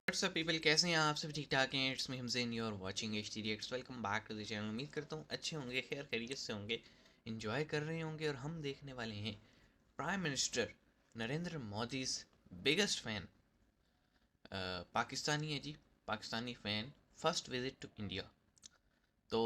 WhatsApp people, कैसे हैं आप सब? ठीक ठाक हैं? It's me Hamzain, you are watching HT Reacts। Welcome back to the channel. उम्मीद करता हूँ अच्छे होंगे, खैर खैरियत से होंगे, एंजॉय कर रहे होंगे। और हम देखने वाले हैं prime minister Narendra Modi biggest fan, Pakistani है जी, Pakistani fan, first visit to India. तो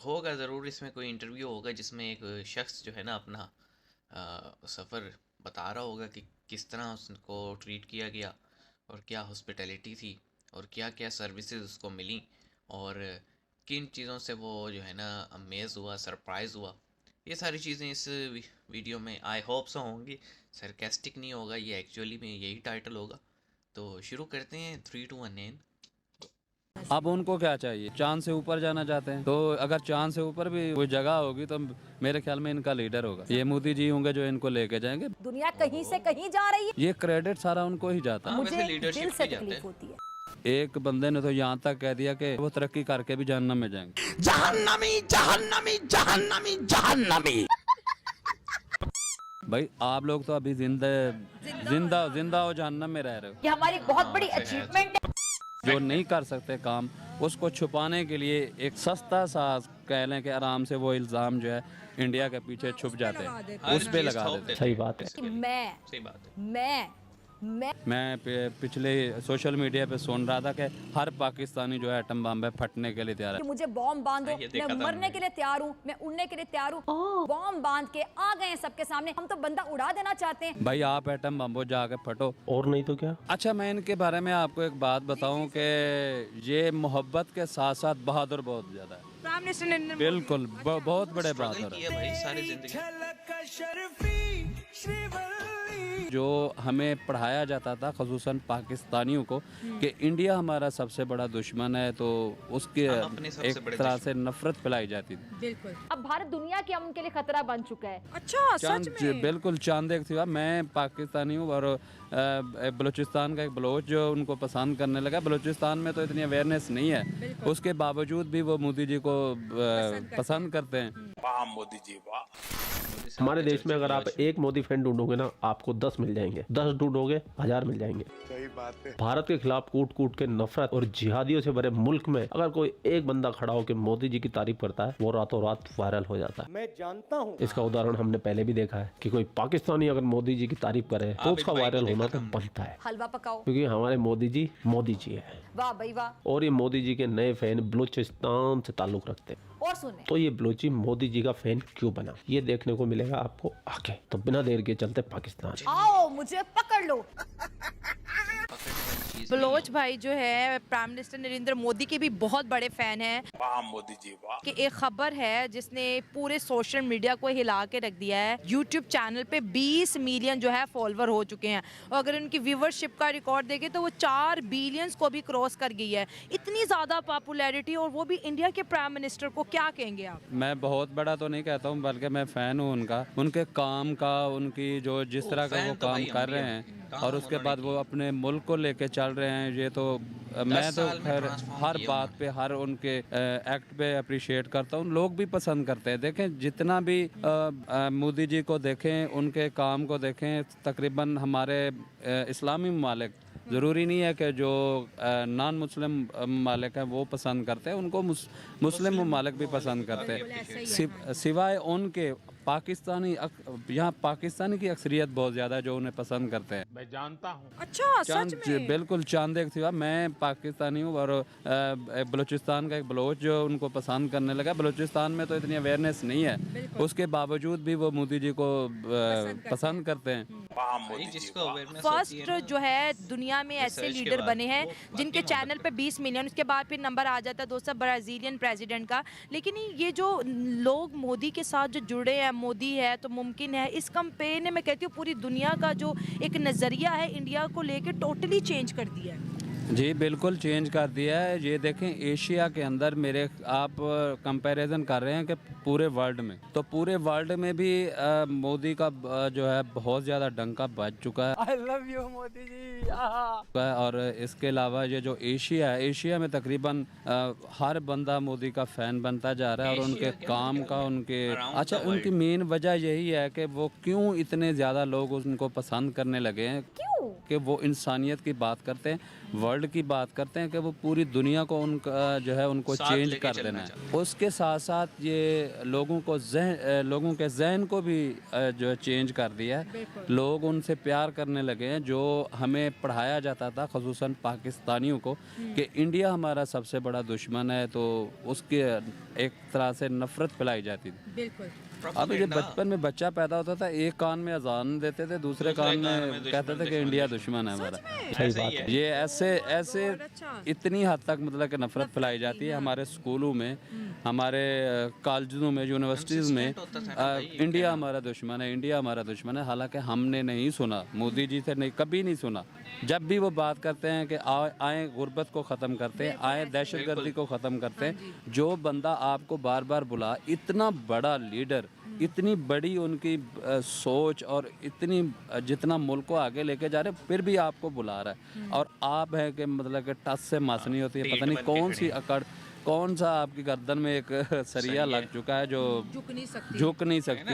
होगा ज़रूर इसमें कोई इंटरव्यू होगा जिसमें एक शख्स जो है ना अपना सफ़र बता रहा होगा कि किस तरह उसको ट्रीट किया गया और क्या हॉस्पिटैलिटी थी और क्या क्या सर्विसेज उसको मिली और किन चीज़ों से वो जो है ना अमेज़ हुआ, सरप्राइज़ हुआ। ये सारी चीज़ें इस वीडियो में आई होप सो होंगी, सरकास्टिक नहीं होगा, ये एक्चुअली में यही टाइटल होगा। तो शुरू करते हैं। 3 2 1 एंड अब उनको क्या चाहिए? चांद से ऊपर जाना चाहते हैं, तो अगर चांद से ऊपर भी कोई जगह होगी तो मेरे ख्याल में इनका लीडर होगा। ये मोदी जी होंगे जो इनको लेके जाएंगे। दुनिया कहीं से कहीं जा रही है, ये क्रेडिट सारा उनको ही जाता है। मुझे दिल लीडरशिप से भी जाता तकलीफ है। होती है। एक बंदे ने तो यहाँ तक कह दिया कि वो तरक्की करके भी जहन्नम में जाएंगे। जहन्नमी जहन्नमी जहन्नमी जहन्नमी। भाई आप लोग तो अभी जिंदा हो जहन्नम में रह रहे हो। ये हमारी बहुत बड़ी अचीवमेंट है। जो नहीं कर सकते काम, उसको छुपाने के लिए एक सस्ता सा कह लें कि आराम से वो इल्ज़ाम जो है इंडिया के पीछे छुप जाते हैं, उस पे लगा देते हैं। सही बात है। कि मैं सही बात है। मैं पिछले सोशल मीडिया पे सुन रहा था कि हर पाकिस्तानी जो है एटम बम पे फटने के लिए तैयार है। कि मुझे बॉम्ब बांधो, हाँ, ये देखा मैं था मरने हमने। के लिए तैयार हूँ, मैं उड़ने के लिए तैयार हूँ। बॉम्ब बांध के आ गए हैं सबके सामने, हम तो बंदा उड़ा देना चाहते हैं। भाई आप एटम बम को जाके फटो। और नहीं तो क्या। अच्छा, मैं इनके बारे में आपको एक बात बताऊं कि ये मोहब्बत के साथ साथ बहादुर बहुत ज्यादा है। प्राइम मिनिस्टर नरेंद्र बिल्कुल बहुत बड़े स्ट्रगल बहादुर किया है। भाई सारी जिंदगी। जो हमें पढ़ाया जाता था खसूसन पाकिस्तानियों को कि इंडिया हमारा सबसे बड़ा दुश्मन है, तो उसके हम अपने सबसे एक बड़े तरह से नफरत फैलाई जाती थी। बिल्कुल। अब भारत दुनिया के अमन के लिए खतरा बन चुका है। अच्छा, चांद सच में? बिल्कुल चांद एक थी। मैं पाकिस्तानी हूँ और बलूचिस्तान का एक बलोच जो उनको पसंद करने लगा। बलूचिस्तान में तो इतनी अवेयरनेस नहीं है, उसके बावजूद भी वो मोदी जी को पसंद करते हैं। वाह मोदी जी वाह। हमारे देश में अगर आप एक मोदी फैन ढूंढोगे ना, आपको 10 मिल जाएंगे। 10 ढूंढोगे 1000 मिल जाएंगे। सही बात है। भारत के खिलाफ कूट कूट के नफरत और जिहादियों से भरे मुल्क में अगर कोई एक बंदा खड़ा होकर मोदी जी की तारीफ करता है, वो रातों रात वायरल हो जाता है। मैं जानता हूँ। इसका उदाहरण हमने पहले भी देखा है कि कोई पाकिस्तानी अगर मोदी जी की तारीफ करे तो उसका वायरल होना तो बनता है, हलवा पकाओ। क्योंकि हमारे मोदी जी है। वाह भाई वाह। और ये मोदी जी के नए फैन बलूचिस्तान से ताल्लुक रखते हैं। और सुने, तो ये बलूची मोदी जी का फैन क्यों बना, ये देखने को मिलेगा आपको आगे। तो बिना देर के चलते पाकिस्तान। आओ मुझे पकड़ लो। बलोच भाई जो है प्राइम मिनिस्टर नरेंद्र मोदी के भी बहुत बड़े फैन हैं। वाह मोदी जी वाह। कि एक खबर है जिसने पूरे सोशल मीडिया को हिला के रख दिया है। यूट्यूब चैनल पे 20 मिलियन जो है फॉलोवर हो चुके हैं, और अगर उनकी व्यूवरशिप का रिकॉर्ड देखें तो वो 4 बिलियंस को भी क्रॉस कर गई है। इतनी ज़्यादा पॉपुलैरिटी, और वो भी इंडिया के प्राइम मिनिस्टर को। क्या कहेंगे आप? मैं बहुत बड़ा तो नहीं कहता हूँ, बल्कि मैं फ़ैन हूँ उनका, उनके काम का, उनकी जो जिस तरह का वो काम कर रहे हैं और उसके बाद वो अपने मुल्क को लेके चल रहे हैं। ये तो मैं तो खैर हर बात पे, हर उनके एक्ट पे अप्रिशिएट करता हूँ। लोग भी पसंद करते हैं। देखें जितना भी मोदी जी को देखें, उनके काम को देखें, तकरीबन हमारे इस्लामी ममालिक, ज़रूरी नहीं है कि जो नॉन मुस्लिम ममालिक हैं वो पसंद करते हैं, उनको मुस्लिम ममालिक भी पसंद करते हैं। सिवाय उनके पाकिस्तानी, यहाँ पाकिस्तानी की अक्सरियत बहुत ज़्यादा है जो उन्हें पसंद करते हैं। मैं जानता हूँ। अच्छा, चांद सच में? बिल्कुल चांद एक थी। मैं पाकिस्तानी हूँ और बलूचिस्तान का एक बलोच जो उनको पसंद करने लगा। बलूचिस्तान में तो इतनी अवेयरनेस नहीं है, उसके बावजूद भी वो मोदी जी को पसंद करते हैं। फर्स्ट जो है दुनिया में ऐसे लीडर बने हैं जिनके चैनल पे 20 मिलियन, उसके बाद फिर नंबर आ जाता है दोस्तों ब्राज़ीलियन प्रेसिडेंट का। लेकिन ये जो लोग मोदी के साथ जो जुड़े हैं, मोदी है तो मुमकिन है, इस कैंपेन ने मैं कहती हूँ पूरी दुनिया का जो एक नज़रिया है इंडिया को लेके टोटली चेंज कर दिया है। जी बिल्कुल चेंज कर दिया है। ये देखें एशिया के अंदर मेरे आप कंपैरिजन कर रहे हैं कि पूरे वर्ल्ड में, तो पूरे वर्ल्ड में भी मोदी का जो है बहुत ज़्यादा डंका बज चुका है। I love you Modi ji. और इसके अलावा ये जो एशिया है, एशिया में तकरीबन हर बंदा मोदी का फ़ैन बनता जा रहा है। और उनके काम का उनके अच्छा उनकी मेन वजह यही है कि वो क्यों इतने ज़्यादा लोग उनको पसंद करने लगे हैं कि वो इंसानियत की बात करते हैं, वर्ल्ड की बात करते हैं कि वो पूरी दुनिया को उनका जो है उनको चेंज कर देना है। उसके साथ साथ ये लोगों के जहन को भी जो है चेंज कर दिया है। लोग उनसे प्यार करने लगे हैं। जो हमें पढ़ाया जाता था ख़ुसूसन पाकिस्तानियों को कि इंडिया हमारा सबसे बड़ा दुश्मन है, तो उसके एक तरह से नफ़रत फैलाई जाती थी। बिल्कुल। अब ये बचपन में बच्चा पैदा होता था, एक कान में अजान देते थे, दूसरे कान में कहते थे कि इंडिया दुश्मन है हमारा। सही बात है। ये ऐसे इतनी हद तक मतलब कि नफरत फैलाई जाती है हमारे स्कूलों में, हमारे कॉलेजों में, यूनिवर्सिटीज़ में। इंडिया हमारा दुश्मन है, इंडिया हमारा दुश्मन है। हालांकि हमने नहीं सुना, मोदी जी से नहीं, कभी नहीं सुना। जब भी वो बात करते हैं कि आए गुर्बत को ख़त्म करते हैं, आए दहशतगर्दी को ख़त्म करते हैं, जो बंदा आपको बार बार बुला, इतना बड़ा लीडर, इतनी बड़ी उनकी सोच और इतनी जितना मुल्क को आगे लेके जा रहे, फिर भी आपको बुला रहा है। और आप है कि मतलब कि टस से मस नहीं होती है, पता नहीं कौन सी अकड़, कौन सा आपकी गर्दन में एक सरिया लग चुका है जो झुक नहीं सकती।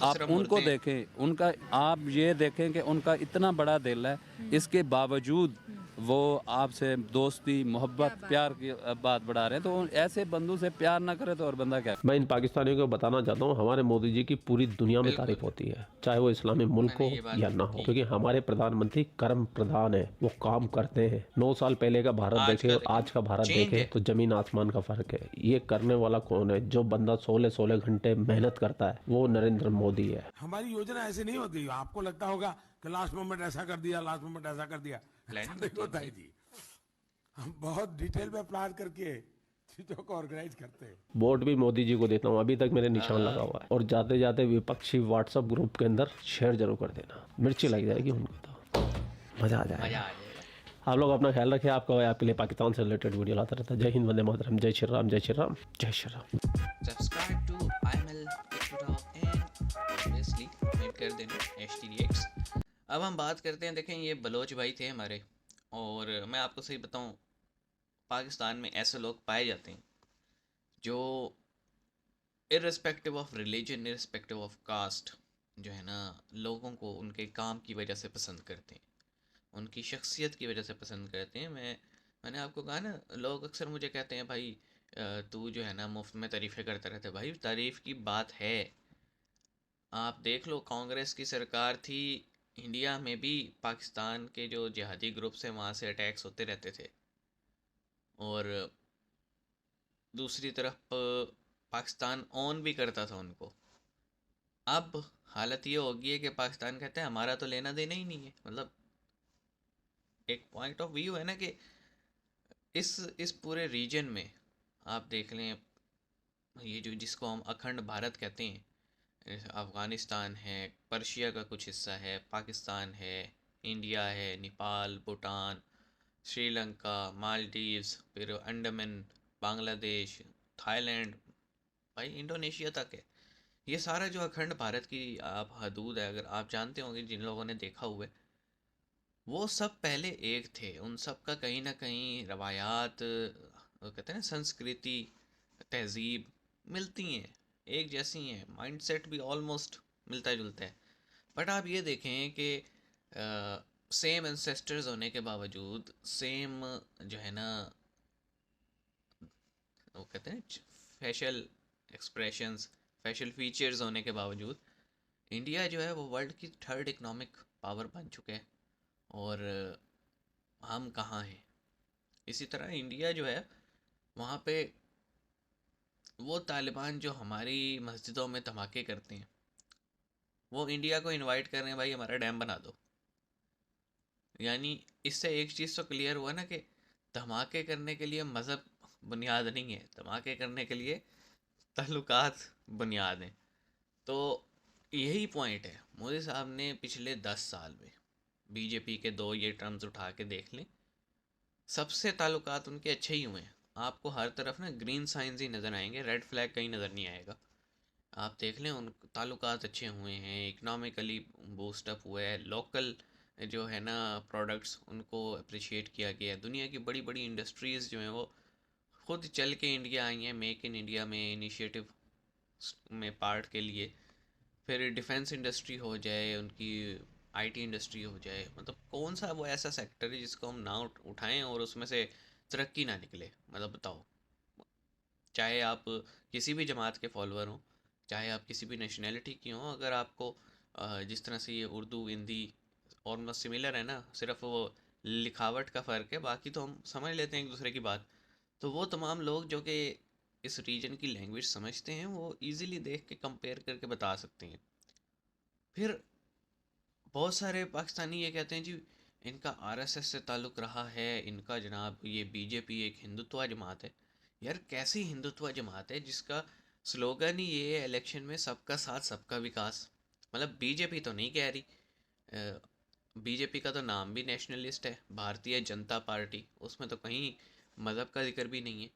आप उनको देखें, उनका आप ये देखें कि उनका इतना बड़ा दिल है, इसके बावजूद वो आपसे दोस्ती, मोहब्बत, प्यार की बात बढ़ा रहे हैं। तो ऐसे बंदों से प्यार ना करे तो और बंदा क्या। मैं इन पाकिस्तानियों को बताना चाहता हूँ, हमारे मोदी जी की पूरी दुनिया में तारीफ होती है, चाहे वो इस्लामी मुल्क हो या ना हो, क्योंकि हमारे प्रधानमंत्री कर्म प्रधान है, वो काम करते हैं। 9 साल पहले का भारत देखे और आज का भारत देखे तो जमीन आसमान का फर्क है। ये करने वाला कौन है? जो बंदा 16-16 घंटे मेहनत करता है, वो नरेंद्र मोदी है। हमारी योजना ऐसे नहीं होती। आपको लगता होगा कि लास्ट मोमेंट ऐसा कर दिया, लास्ट मोमेंट ऐसा कर दिया, ऐसा नहीं होता है जी। हम बहुत डिटेल में प्लान करके चीजों को ऑर्गेनाइज करते हैं। वोट भी मोदी जी को देता हूँ, अभी तक मेरे निशान लगा हुआ है। और जाते जाते विपक्षी व्हाट्सएप ग्रुप के अंदर शेयर जरूर कर देना, मिर्ची लग जाएगी उनको, तो मजा आ जाएगा। आप लोग अपना ख्याल रखें। आपके लिए पाकिस्तान से रिलेटेड वीडियो लाता रहता है। जय हिंद, वंदे मातरम, जय श्री राम, जय श्री राम, जय Shri Ram. Subscribe to IML and obviously hit कर देना HTDX। अब हम बात करते हैं, देखें ये बलोच भाई थे हमारे, और मैं आपको सही बताऊं, पाकिस्तान में ऐसे लोग पाए जाते हैं जो irrespective of religion, irrespective of caste, जो है ना, लोगों को उनके काम की वजह से पसंद करते हैं, उनकी शख्सियत की वजह से पसंद करते हैं। मैंने आपको कहा ना, लोग अक्सर मुझे कहते हैं भाई तू जो है ना मुफ्त में तारीफ़ें करते रहते। भाई तारीफ़ की बात है, आप देख लो, कांग्रेस की सरकार थी, इंडिया में भी पाकिस्तान के जो जिहादी ग्रुप्स हैं वहाँ से अटैक्स होते रहते थे, और दूसरी तरफ पाकिस्तान ऑन भी करता था उनको। अब हालत ये होगी है कि पाकिस्तान कहते हैं हमारा तो लेना देना ही नहीं है। मतलब एक पॉइंट ऑफ व्यू है ना कि इस पूरे रीजन में आप देख लें, ये जो जिसको हम अखंड भारत कहते हैं, अफ़गानिस्तान है, पर्शिया का कुछ हिस्सा है, पाकिस्तान है, इंडिया है, नेपाल, भूटान, श्रीलंका, मालदीव्स, फिर अंडमान, बांग्लादेश, थाईलैंड, भाई इंडोनेशिया तक है। ये सारा जो अखंड भारत की आप हदूद है, अगर आप जानते होंगे, जिन लोगों ने देखा हुआ है, वो सब पहले एक थे। उन सब का कहीं ना कहीं रवायात, कहते हैं ना, संस्कृति, तहजीब मिलती हैं, एक जैसी हैं, माइंडसेट भी ऑलमोस्ट मिलता जुलता है। बट आप ये देखें कि सेम एंसेस्टर्स होने के बावजूद, सेम जो है ना, वो कहते हैं फेशियल एक्सप्रेशंस, फेशियल फीचर्स होने के बावजूद, इंडिया जो है वो वर्ल्ड की 3rd इकोनॉमिक पावर बन चुका है, और हम कहाँ हैं। इसी तरह इंडिया जो है, वहाँ पे वो तालिबान जो हमारी मस्जिदों में धमाके करते हैं, वो इंडिया को इनवाइट कर रहे हैं, भाई हमारा डैम बना दो। यानी इससे एक चीज़ तो क्लियर हुआ ना कि धमाके करने के लिए मज़हब बुनियाद नहीं है, धमाके करने के लिए ताल्लुकात बुनियाद हैं। तो यही पॉइंट है। मोदी साहब ने पिछले 10 साल में बीजेपी के 2 ये टर्म्स उठा के देख लें, सबसे ताल्लुकात उनके अच्छे ही हुए हैं। आपको हर तरफ ना ग्रीन साइंस ही नज़र आएंगे, रेड फ्लैग कहीं नज़र नहीं आएगा। आप देख लें उन ताल्लुकात अच्छे हुए हैं, इकनॉमिकली बूस्टअप हुआ है, लोकल जो है ना प्रोडक्ट्स उनको अप्रिशिएट किया गया है। दुनिया की बड़ी बड़ी इंडस्ट्रीज़ जो हैं वो खुद चल के इंडिया आई हैं, मेक इन इंडिया में इनिशिएटिव में पार्ट के लिए। फिर डिफेंस इंडस्ट्री हो जाए, उनकी आईटी इंडस्ट्री हो जाए, मतलब कौन सा वो ऐसा सेक्टर है जिसको हम ना उठाएं और उसमें से तरक्की ना निकले। मतलब बताओ, चाहे आप किसी भी जमात के फॉलोअर हों, चाहे आप किसी भी नेशनैलिटी की हों, अगर आपको जिस तरह से ये उर्दू हिंदी ऑलमोस्ट सिमिलर है ना, सिर्फ वो लिखावट का फ़र्क है, बाकी तो हम समझ लेते हैं एक दूसरे की बात। तो वो तमाम लोग जो कि इस रीजन की लैंग्वेज समझते हैं वो इजीली देख के कंपेयर करके बता सकते हैं। फिर बहुत सारे पाकिस्तानी ये कहते हैं जी इनका आरएसएस से ताल्लुक़ रहा है, इनका जनाब ये बीजेपी एक हिंदुत्व जमात है। यार कैसी हिंदुत्व जमात है जिसका स्लोगन ही ये है इलेक्शन में सबका साथ सबका विकास। मतलब बीजेपी तो नहीं कह रही, बीजेपी का तो नाम भी नेशनलिस्ट है, भारतीय जनता पार्टी, उसमें तो कहीं मज़हब का जिक्र भी नहीं है।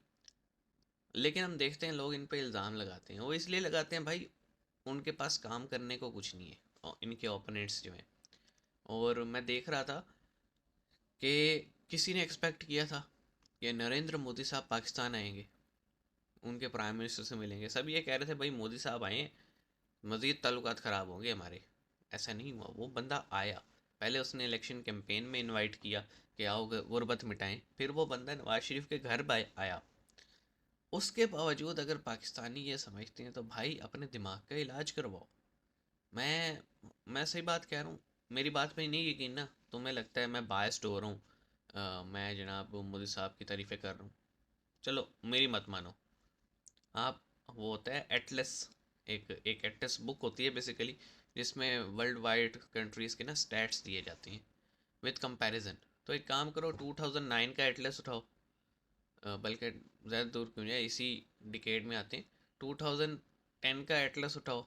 लेकिन हम देखते हैं लोग इन पे इल्ज़ाम लगाते हैं, वो इसलिए लगाते हैं भाई उनके पास काम करने को कुछ नहीं है, और इनके ओपोनेंट्स जो हैं। और मैं देख रहा था कि किसी ने एक्सपेक्ट किया था कि नरेंद्र मोदी साहब पाकिस्तान आएंगे, उनके प्राइम मिनिस्टर से मिलेंगे। सब ये कह रहे थे भाई मोदी साहब आए मज़ीद ताल्लुकात ख़राब होंगे हमारे। ऐसा नहीं हुआ, वो बंदा आया। पहले उसने इलेक्शन कैंपेन में इनवाइट किया कि आओ गुर्बत मिटाएं, फिर वो बंदा नवाज शरीफ के घर आया। उसके बावजूद अगर पाकिस्तानी ये समझते हैं तो भाई अपने दिमाग का इलाज करवाओ। मैं सही बात कह रहा हूँ, मेरी बात पे नहीं यकीन ना, तुम्हें लगता है मैं बायस्ड हो रहा हूँ, मैं जनाब मोदी साहब की तारीफ़ें कर रहा हूँ, चलो मेरी मत मानो आप। वो होता है एटलस, एक एटलस बुक होती है बेसिकली, जिसमें वर्ल्ड वाइड कंट्रीज़ के ना स्टैट्स दिए जाते हैं विद कंपैरिजन। तो एक काम करो 2009 का एटलस उठाओ, बल्कि ज़्यादा दूर क्यों जाए, इसी डिकेड में आते हैं। 2010 का एटलस उठाओ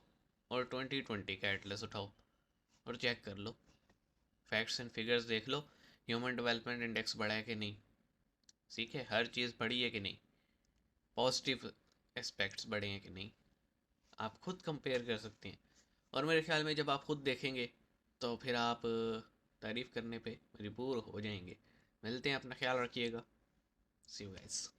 और 2020 का एटलस उठाओ और चेक कर लो, फैक्ट्स एंड फिगर्स देख लो, ह्यूमन डेवलपमेंट इंडेक्स बढ़ा है कि नहीं, ठीक है, हर चीज़ बढ़ी है कि नहीं, पॉजिटिव एस्पेक्ट्स बढ़े हैं कि नहीं, आप खुद कंपेयर कर सकते हैं। और मेरे ख्याल में जब आप खुद देखेंगे तो फिर आप तारीफ़ करने पे मजबूर हो जाएंगे। मिलते हैं, अपना ख्याल रखिएगा, सी यू गाइस।